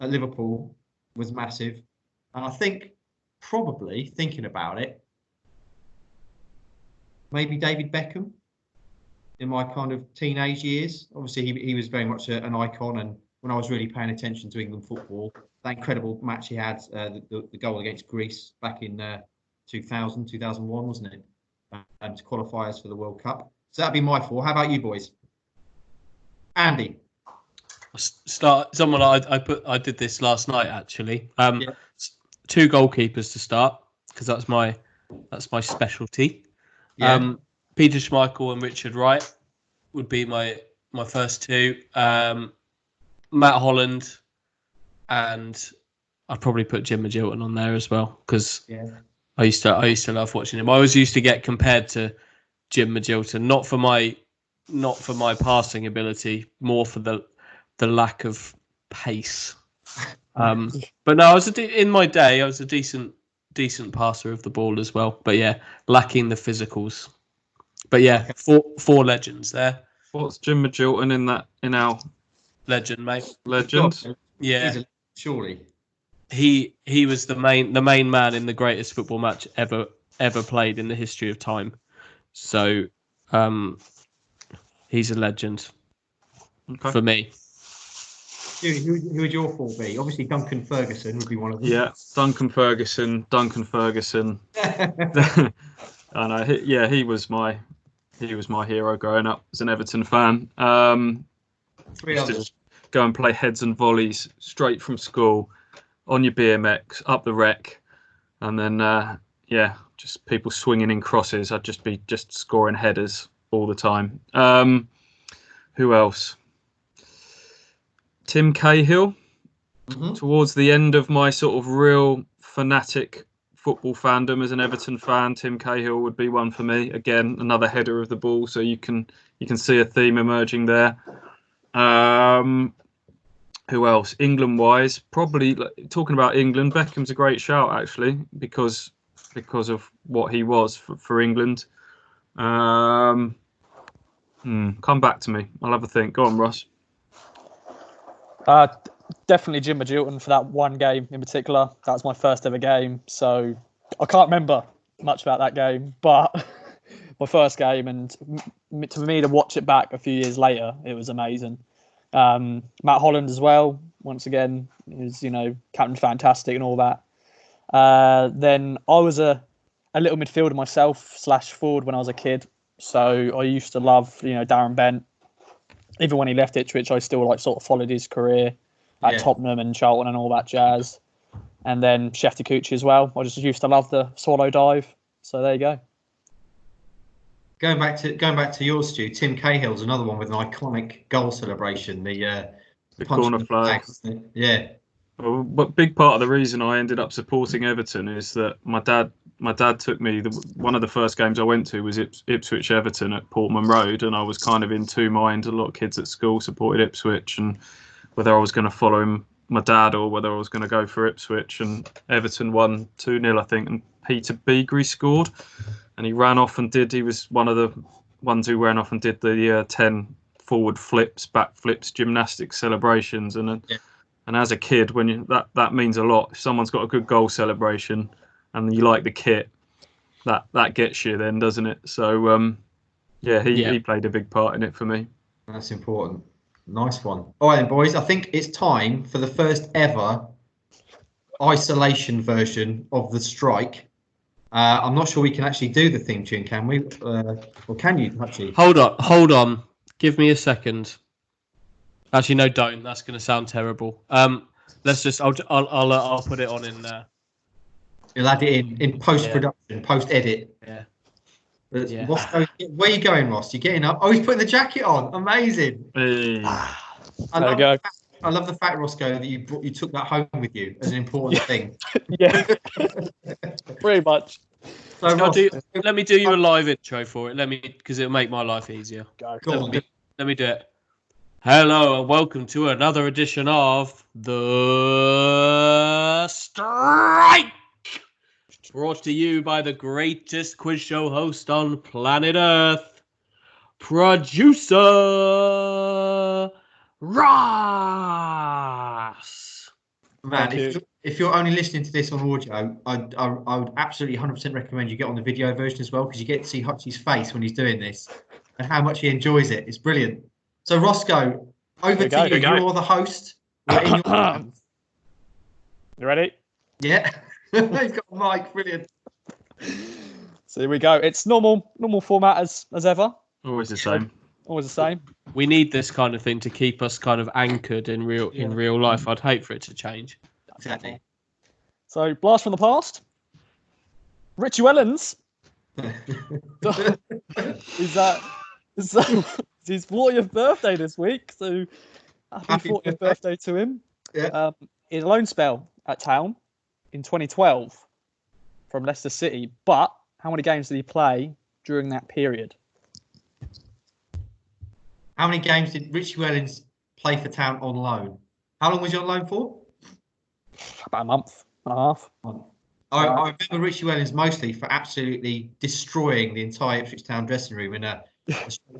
at Liverpool was massive. And I think probably thinking about it, maybe David Beckham in my kind of teenage years. Obviously, he was very much an icon. And when I was really paying attention to England football, that incredible match he had, the goal against Greece back in 2001, wasn't it? To qualify us for the World Cup. So that'd be my four. How about you boys? Andy. Someone I did this last night actually. Two goalkeepers to start because that's my specialty. Yeah. Peter Schmeichel and Richard Wright would be my first two. Matt Holland, and I'd probably put Jim Magilton on there as well because I used to love watching him. I always used to get compared to Jim Magilton, not for my passing ability, more for the lack of pace. But no, in my day I was a decent passer of the ball as well. But yeah, lacking the physicals. But yeah, four legends there. What's Jim Magilton in our legend, mate? Legend. Yeah, surely. He was the main man in the greatest football match ever played in the history of time. So, he's a legend for me. Who would your four be? Obviously, Duncan Ferguson would be one of them. Yeah, Duncan Ferguson. I know. He was my hero growing up as an Everton fan. Used to just go and play heads and volleys straight from school on your BMX up the wreck, and then just people swinging in crosses. I'd just be scoring headers all the time. Who else? Tim Cahill. Mm-hmm. Towards the end of my sort of real fanatic football fandom as an Everton fan, Tim Cahill would be one for me. Again, another header of the ball, so you can see a theme emerging there. Who else? England-wise, probably talking about England, Beckham's a great shout actually because of what he was for England. Come back to me. I'll have a think. Go on, Ross. Definitely Jim Magilton for that one game in particular. That was my first ever game, so I can't remember much about that game, but my first game, and for me to watch it back a few years later, it was amazing. Matt Holland as well, once again, is Captain Fantastic and all that. Then I was a little midfielder myself / forward when I was a kid, so I used to love Darren Bent. Even when he left Ipswich, I still sort of followed his career at Tottenham and Charlton and all that jazz. And then Chef Takuchi as well. I just used to love the swallow dive. So there you go. Going back to yours, Stu, Tim Cahill's another one with an iconic goal celebration. The corner flag. Yeah. Well, but big part of the reason I ended up supporting Everton is that my dad took me. One of the first games I went to was Ipswich Everton at Portman Road, and I was kind of in two minds. A lot of kids at school supported Ipswich, and whether I was going to follow my dad or whether I was going to go for Ipswich. And Everton won 2-0, I think, and Peter Beagrie scored, and he ran off and he was one of the ones who ran off and did the 10 forward flips, back flips, gymnastics celebrations, and as a kid, when that means a lot. If someone's got a good goal celebration and you like the kit, that gets you then, doesn't it? So he played a big part in it for me. That's important. Nice one. All right then, boys. I think it's time for the first ever isolation version of the strike. I'm not sure we can actually do the theme tune, can we? Or can you actually? Hold on. Give me a second. Actually, no, don't. That's going to sound terrible. Let's just. I'll put it on in there. You'll add it in post production, post edit. Yeah. Where are you going, Ross? You're getting up. Oh, he's putting the jacket on. Amazing. Hey. I love the fact, Roscoe, that you took that home with you as an important thing. Yeah, pretty much. So, Ross, let me do you a live intro for it. Because it'll make my life easier. Go on. Let me do it. Hello and welcome to another edition of The Strike. Brought to you by the greatest quiz show host on planet Earth, producer Ross. Man, if you're only listening to this on audio, I would absolutely 100% recommend you get on the video version as well, because you get to see Hutchie's face when he's doing this and how much he enjoys it. It's brilliant. So, Roscoe, over to you. You're the host. We're in your hands. You ready? Yeah. He's got a mic. Brilliant. So here we go. It's normal format as ever. Always the same. Always the same. We need this kind of thing to keep us kind of anchored in real life. I'd hate for it to change. Exactly. So, blast from the past. Richie Wellens. Is his 40th birthday this week? So, happy 40th birthday to him. Yeah. In a loan spell at Town in 2012 from Leicester City. But how many games did he play during that period? How many games did Richie Wellens play for Town on loan? How long was he on loan for? About a month and a half. I remember Richie Wellens mostly for absolutely destroying the entire Ipswich Town dressing room in a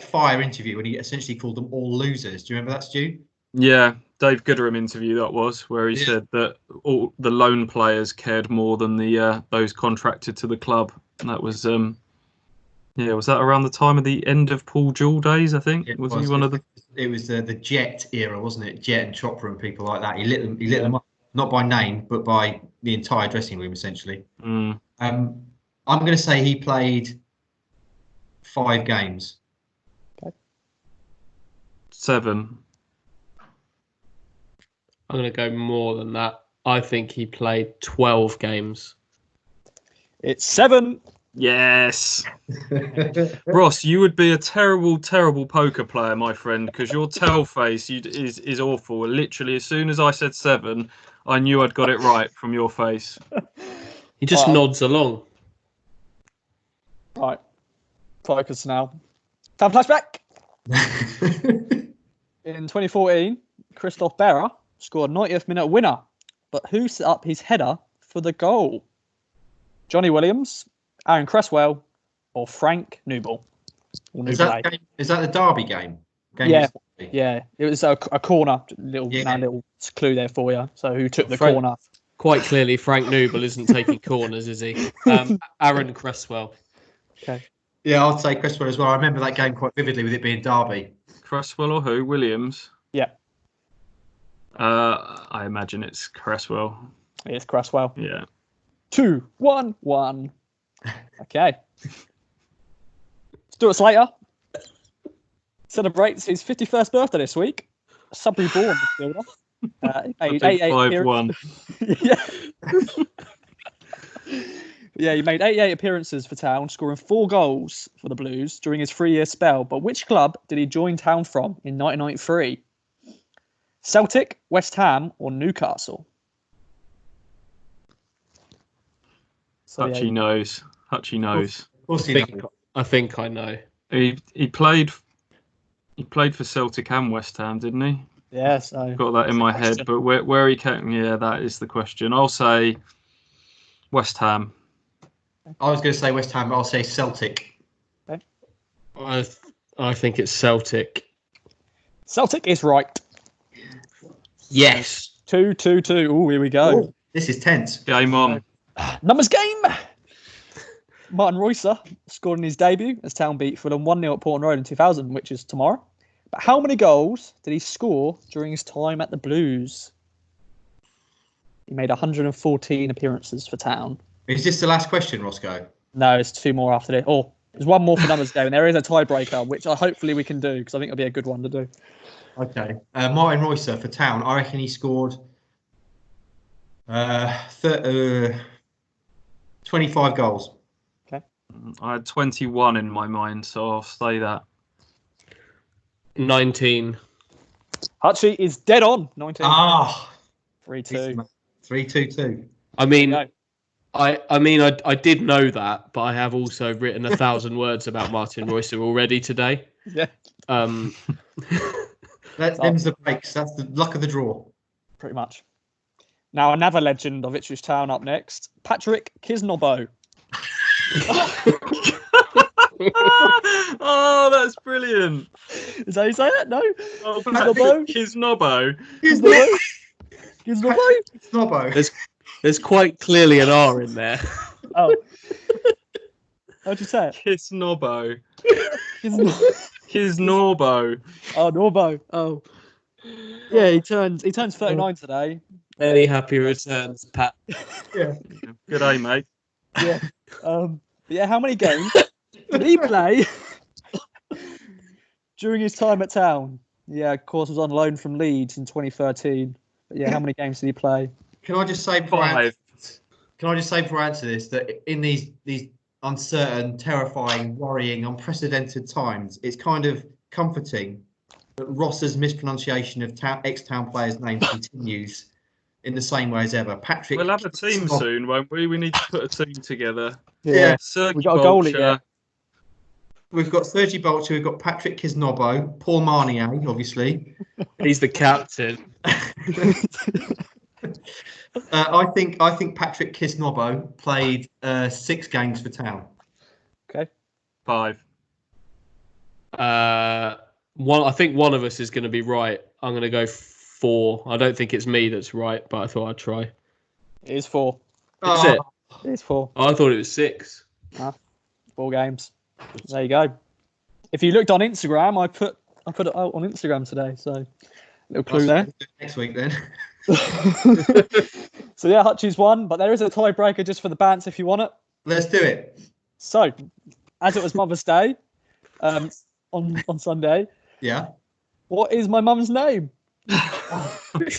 fire interview when he essentially called them all losers. Do you remember that, Stu? Yeah, Dave Gooderham interview that was, where he said that all the loan players cared more than the those contracted to the club. And that was was that around the time of the end of Paul Jewell days? I think It was he one of the? It was the Jet era, wasn't it? Jet and Chopper and people like that. He lit them up, not by name, but by the entire dressing room, essentially. Mm. I'm going to say he played 5 games. Okay. 7. I'm going to go more than that. I think he played 12 games. It's 7. Yes. Ross, you would be a terrible, terrible poker player, my friend, because your tell face is awful. Literally, as soon as I said 7, I knew I'd got it right from your face. He just nods along. Right. Focus now. Time flashback. In 2014, Christoph Berra scored a 90th minute winner. But who set up his header for the goal? Johnny Williams, Aaron Cresswell, or Frank Newball? Is that the Derby game? Yeah. It was a corner. Little clue there for you. So who took the corner? Quite clearly, Frank Newball isn't taking corners, is he? Aaron Cresswell. Okay. Yeah, I'd say Cresswell as well. I remember that game quite vividly with it being Derby. Cresswell or who? Williams? Yeah. I imagine it's Cresswell. It's Cresswell. Yeah. 2-1-1. Okay. Stuart Slater celebrates his 51st birthday this week. Sudbury born midfielder. He made 88 appearances for Town, scoring 4 goals for the Blues during his 3-year spell. But which club did he join Town from in 1993? Celtic, West Ham, or Newcastle? Hutchie knows. Hutchie knows. I think I know. He played for Celtic and West Ham, didn't he? Yes. I've got that in my head, but where he came, that is the question. I'll say West Ham. I was going to say West Ham, but I'll say Celtic. Okay. I think it's Celtic. Celtic is right. Yes. 2-2-2. Oh, here we go. Ooh, this is tense. Game on. Numbers game. Martin Reusser scored in his debut as Town beat Fulham 1-0 at Portland Road in 2000, which is tomorrow. But how many goals did he score during his time at the Blues? He made 114 appearances for Town. Is this the last question, Roscoe? No, it's 2 more after this. Oh, there's one more for numbers game, and there is a tiebreaker, which hopefully we can do, because I think it'll be a good one to do. Okay. Martin Reusser for Town. I reckon he scored 25 goals. Okay. I had 21 in my mind, so I'll say that. 19. Hutchie is dead on. 19. Ah, 3-2. 3-2-2. I mean, I did know that, but I have also written 1,000 words about Martin Reusser already today. Yeah. Them's the breaks. That's the luck of the draw. Pretty much. Now, another legend of Ipswich Town up next. Patrick Kisnobo. Oh, that's brilliant. Is that how you say it? No? Oh, Kisnobo? Kisnobo. Kisnobo? There's quite clearly an R in there. Oh. How'd you say it? Kisnobo. Kisnobo. Kisnorbo. Oh, Norbo. Oh. Yeah, he turns 39 today. Any happy returns, Pat? Yeah. Good day, mate. Yeah. Yeah, how many games did he play during his time at Town? Yeah, of course, was on loan from Leeds in 2013. But yeah, how many games did he play? Can I just say before I 5. answer this that in these uncertain, terrifying, worrying, unprecedented times, it's kind of comforting that Ross's mispronunciation of ex-Town players' names continues in the same way as ever. Patrick. We'll have a team soon, won't we? We need to put a team together. Yeah. We've got a goalie, yeah. We've got Sergi Bolcher, we've got Patrick Kisnobo, Paul Marnier, obviously. He's the captain. I think Patrick Kisnobo played 6 games for Town. Okay. 5. I think one of us is going to be right. I'm going to go 4. I don't think it's me that's right, but I thought I'd try. It is 4. Is it? It is 4. Oh, I thought it was 6. 4 games. There you go. If you looked on Instagram, I put it out on Instagram today, so little clue there. Next week then. So yeah, Hutchie's won, but there is a tiebreaker just for the bants if you want it. Let's do it. So, as it was Mother's Day on Sunday, Yeah. what is my mum's name? Oh, I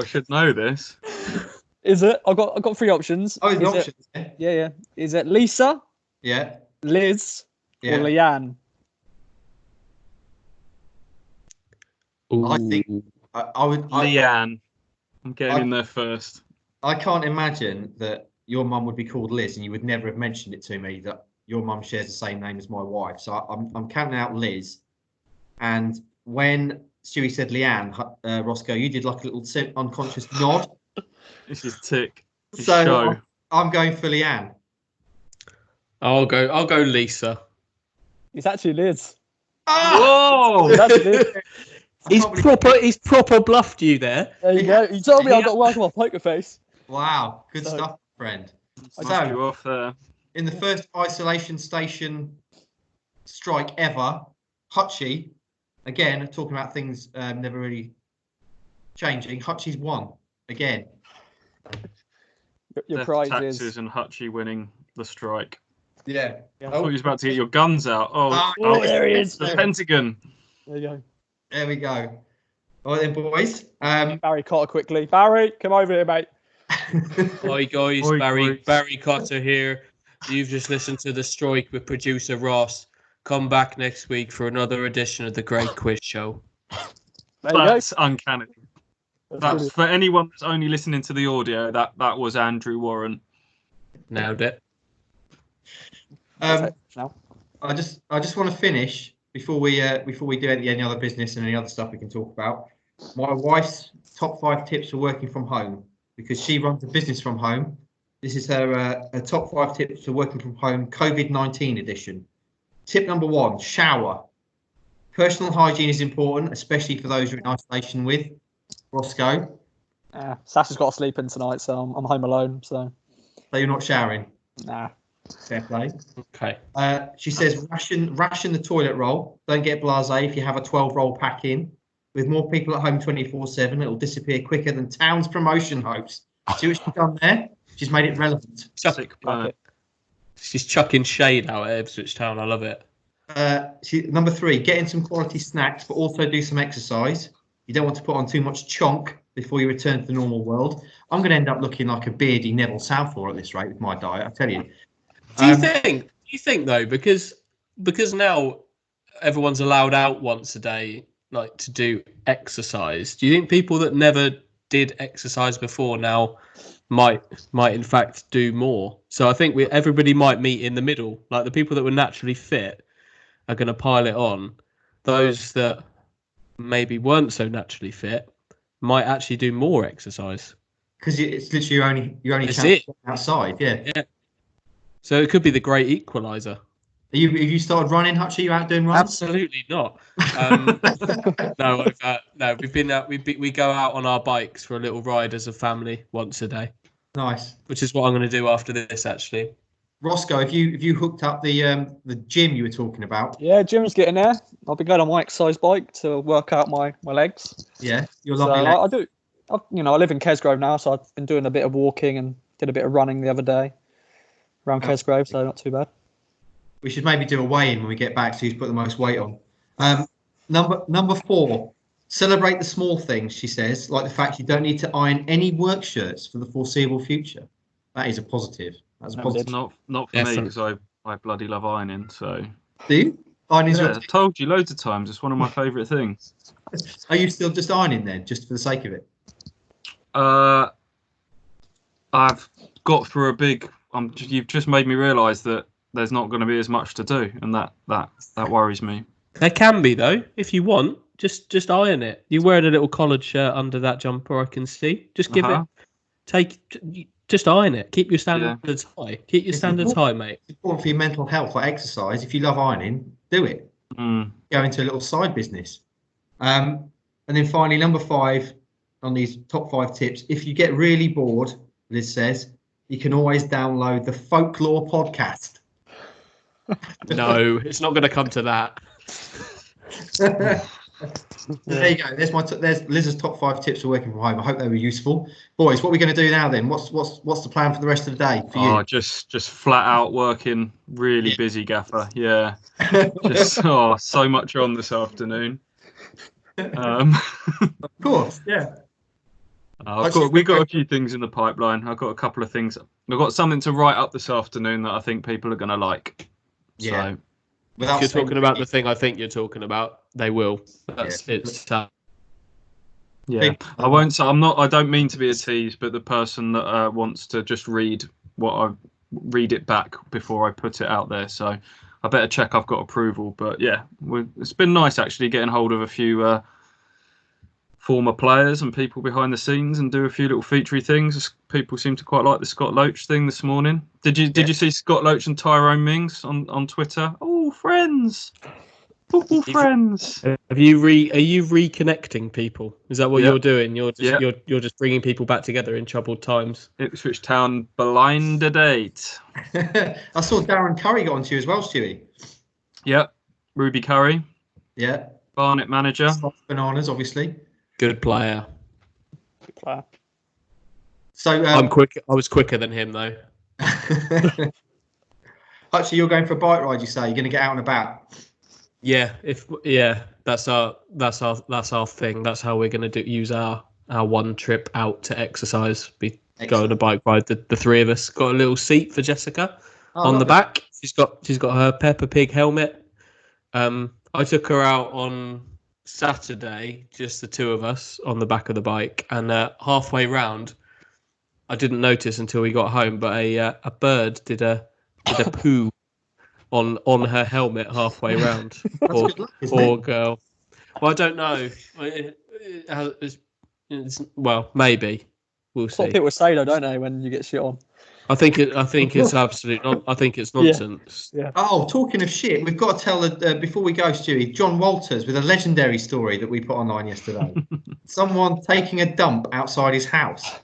should know this. Is it? I've got 3 options. Oh, the Is options. it, yeah. Is it Lisa, Yeah. Liz, Yeah. or Leanne? I think I would. Leanne. I'm getting in there first. I can't imagine that your mum would be called Liz, and you would never have mentioned it to me that your mum shares the same name as my wife. So I'm counting out Liz. And when Stewie said Leanne, Roscoe, you did like a little unconscious nod. This is tick. So I'm going for Leanne. I'll go Lisa. It's actually Liz. Whoa! That's Liz. He's proper bluffed you there. There you go. You told me I got welcome off poker face. Wow, good stuff, friend. Must you off there. In the first isolation station strike ever, Hutchie, again, talking about things never really changing, Hutchie's won again. Your Death, prize taxes is and Hutchie winning the strike. Yeah. I thought you was about to get your guns out. Oh, there he is. The Pentagon. There you go. There we go. All right then, boys. Barry Cotter quickly. Barry, come over here, mate. Hi guys, Oi, Barry boys. Cotter here. You've just listened to The Strike with producer Ross. Come back next week for another edition of the Great Quiz Show. There you That's go. uncanny. That's for anyone that's only listening to the audio. That was Andrew Warren. Nailed it. Now. I just want to finish before we do any other business and any other stuff we can talk about. My wife's top 5 tips for working from home, because she runs a business from home. This is her top 5 tips for working from home COVID-19 edition. Tip number 1: shower. Personal hygiene is important, especially for those you're in isolation with. Roscoe. Sash has got to sleep in tonight, so I'm home alone. So So you're not showering. nah. Fair play. Okay. She says ration the toilet roll. Don't get blasé if you have a 12-roll pack in. With more people at home 24/7, it will disappear quicker than Town's promotion hopes. See what she's done there? She's made it relevant. Sick burn. She's chucking shade out at Ipswich Town. I love it. Number 3, get in some quality snacks, but also do some exercise. You don't want to put on too much chonk before you return to the normal world. I'm going to end up looking like a beardy Neville Southall at this rate with my diet, I tell you. Do you think though, because now everyone's allowed out once a day, like to do exercise, do you think people that never did exercise before now might in fact do more? So I think everybody might meet in the middle. Like the people that were naturally fit are going to pile it on. Those that maybe weren't so naturally fit might actually do more exercise. Because it's literally your only That's chance it. to get outside, yeah. So it could be the great equaliser. Have you started running, Hutch? Are you out doing runs? Absolutely not. No, we've been out. We go out on our bikes for a little ride as a family once a day. Nice. Which is what I'm going to do after this, actually. Roscoe, have you hooked up the gym you were talking about? Yeah, gym's getting there. I'll be going on my exercise bike to work out my legs. Yeah, you're So lovely. I do. I live in Kesgrove now, so I've been doing a bit of walking and did a bit of running the other day around Kesgrove, so not too bad. We should maybe do a weigh-in when we get back, so who's put the most weight on. Number 4, celebrate the small things, she says, like the fact you don't need to iron any work shirts for the foreseeable future. That is a positive. That's a positive. Not for me, because I bloody love ironing. So. Do you? Ironing's Yeah, I've told you loads of times. It's one of my favourite things. Are you still just ironing then, just for the sake of it? I've got through a big. You've just made me realise that there's not going to be as much to do, and that worries me. There can be though, if you want. Just iron it. You're wearing a little collared shirt under that jumper, I can see. Just give just iron it. Keep your standards high. Keep your standards high, mate. It's important for your mental health, like exercise. If you love ironing, do it. Go into a little side business. And then finally, number 5 on these top 5 tips. If you get really bored, Liz says, you can always download the Folklore podcast. No, it's not going to come to that. There you go. There's Liz's top 5 tips for working from home. I hope they were useful. Boys, what are we going to do now then? What's the plan for the rest of the day for you? Just flat out working. Really busy, Gaffer. Yeah. Just so much on this afternoon. Of course, yeah. We've got a few things in the pipeline. I've got a couple of things. I've got something to write up this afternoon that I think people are going to like. Yeah. So. If you're talking about the thing I think you're talking about, they will. Yeah, I won't say. I don't mean to be a tease, but the person that wants to just read it back before I put it out there. So I better check I've got approval. But yeah, it's been nice actually getting hold of a few former players and people behind the scenes and do a few little featurey things. People seem to quite like the Scott Loach thing this morning. Did you see Scott Loach and Tyrone Mings on Twitter? Oh, friends. Football friends. Are you reconnecting people? Is that what you're doing? You're just bringing people back together in troubled times. Ipswich Town blind date. I saw Darren Curry got onto you as well, Stewie. Yep. Ruby Curry. Yeah. Barnet manager. Bananas, obviously. Good player. So I'm quick. I was quicker than him though. Actually, you're going for a bike ride. You say you're going to get out and about. Yeah, that's our thing. That's how we're going to use our one trip out to exercise. Go on a bike ride. The 3 of us got a little seat for Jessica on the back. She's got her Peppa Pig helmet. I took her out on Saturday, just the 2 of us on the back of the bike, and halfway round, I didn't notice until we got home, but a bird did a poo on her helmet halfway round. Poor girl. Well, I don't know. Well, maybe we'll see. What people say though, don't they, when you get shit on? I think it's absolute. I think it's nonsense. Yeah. Oh, talking of shit, we've got to tell before we go, Stewie. John Walters with a legendary story that we put online yesterday. Someone taking a dump outside his house.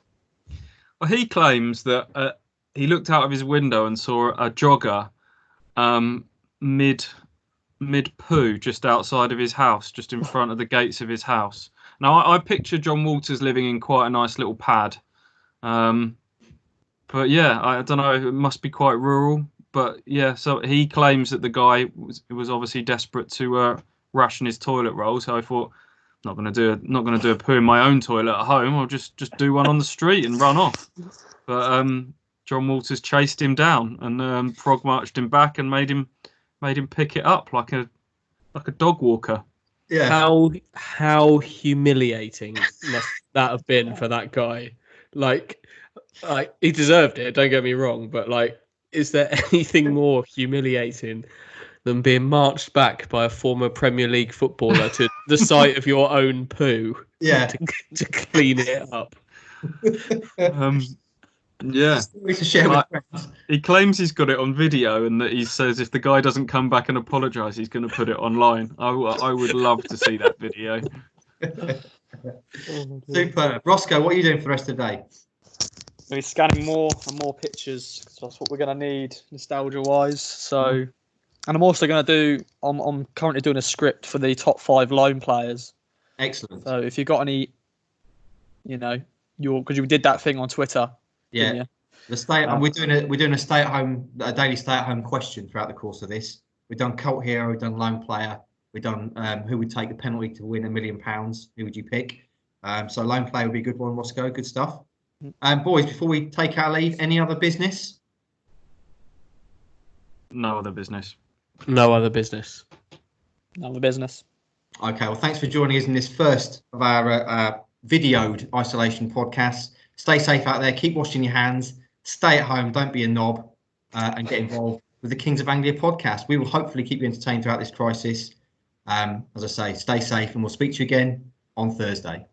Well, he claims that he looked out of his window and saw a jogger mid poo just outside of his house, just in front of the gates of his house. Now I picture John Walters living in quite a nice little pad, but yeah, I don't know. It must be quite rural. But yeah, so he claims that the guy was obviously desperate to ration his toilet roll. So I thought, not gonna do a poo in my own toilet at home. I'll just do one on the street and run off. But John Walters chased him down and prog marched him back and made him pick it up like a dog walker. Yeah. How humiliating must that have been for that guy? Like he deserved it. Don't get me wrong, but like, is there anything more humiliating than being marched back by a former Premier League footballer to the site of your own poo? Yeah. To clean it up. Yeah. To share with friends. He claims he's got it on video and that he says if the guy doesn't come back and apologise, he's going to put it online. I would love to see that video. Super. Roscoe, what are you doing for the rest of the day? We'll be scanning more and more pictures because that's what we're going to need nostalgia-wise. So, and I'm also going to do. I'm currently doing a script for the top 5 loan players. Excellent. So if you've got any, because you did that thing on Twitter. Yeah. We're doing a daily stay-at-home question throughout the course of this. We've done cult hero, we've done lone player, we've done who would take the penalty to win £1 million. Who would you pick? So lone player would be a good one, Roscoe. Good stuff. Boys, before we take our leave, any other business? No other business. No other business. No other business. Okay, well, thanks for joining us in this first of our videoed isolation podcast. Stay safe out there. Keep washing your hands. Stay at home. Don't be a knob. And get involved with the Kings of Anglia podcast. We will hopefully keep you entertained throughout this crisis. As I say, stay safe, and we'll speak to you again on Thursday.